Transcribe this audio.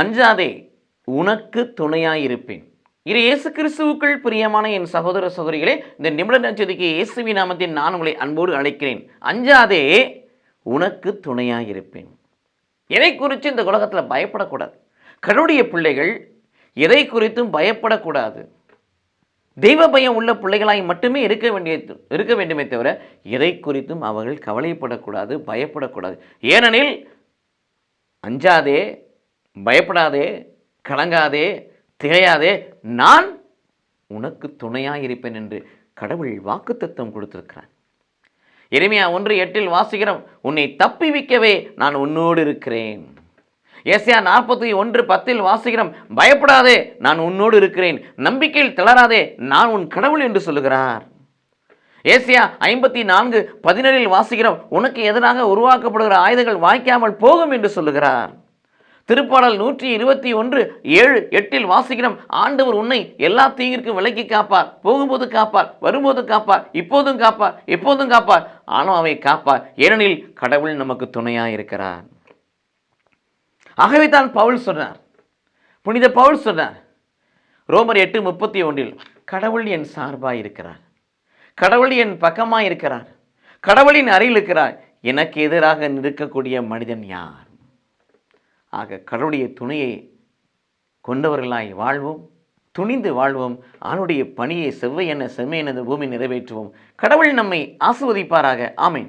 அஞ்சாதே, உனக்கு துணையாயிருப்பேன். இது இயேசு கிறிஸ்துவுக்குள் பிரியமான என் சகோதர சகோதரிகளே, இந்த நிமிட நட்சத்திரக்கு இயேசுவின் நாமத்தில் நான் உங்களை அன்போடு அழைக்கிறேன். அஞ்சாதே, உனக்கு துணையாயிருப்பேன். எதை குறித்து இந்த உலகத்தில் பயப்படக்கூடாது. கடவுளுடைய பிள்ளைகள் எதை குறித்தும் பயப்படக்கூடாது. தெய்வ பயம் உள்ள பிள்ளைகளாய் மட்டுமே இருக்க வேண்டுமே தவிர எதை குறித்தும் அவர்கள் கவலைப்படக்கூடாது, பயப்படக்கூடாது. ஏனெனில் அஞ்சாதே, பயப்படாதே, கலங்காதே, திகையாதே, நான் உனக்கு துணையாயிருப்பேன் என்று கடவுள் வாக்குத்தத்தம் கொடுத்திருக்கிறார். எரேமியா 1:8 வாசிக்கிறோம், உன்னை தப்பிவிக்கவே நான் உன்னோடு இருக்கிறேன். ஏசாயா 41:10 வாசிக்கிறோம், பயப்படாதே, நான் உன்னோடு இருக்கிறேன், நம்பிக்கையில் தளராதே, நான் உன் கடவுள் என்று சொல்லுகிறார். ஏசாயா 54:17 வாசிக்கிறோம், உனக்கு எதிராக உருவாக்கப்படுகிற ஆயுதங்கள் வாய்க்காமல் போகும் என்று சொல்லுகிறார். திருப்பாடல் 121:7-8 வாசிக்கிறோம், ஆண்டவர் உன்னை எல்லா தீங்கிற்கும் விலக்கி காப்பார், போகும்போது காப்பார், வரும்போது காப்பார், இப்போதும் காப்பார், எப்போதும் காப்பார், ஆனால் அவை காப்பார், ஏனெனில் கடவுள் நமக்கு துணையாக இருக்கிறார். ஆகவே தான் பவுல் சொன்னார், புனித பவுல் சொன்னார் ரோமர் 8:31, கடவுள் என் சார்பாக இருக்கிறார், கடவுள் என் பக்கமாக இருக்கிறார், கடவுளின் அருகில் இருக்கிறார், எனக்கு எதிராக நிற்கக்கூடிய மனிதன் யார்? ஆக கடவுளுடைய துணையை கொண்டவர்களாய் வாழ்வோம், துணிந்து வாழ்வோம், அவனுடைய பணியை செவ்வையென செம்மையென பூமி நிறைவேற்றுவோம். கடவுள் நம்மை ஆசீர்வதிப்பாராக. ஆமென்.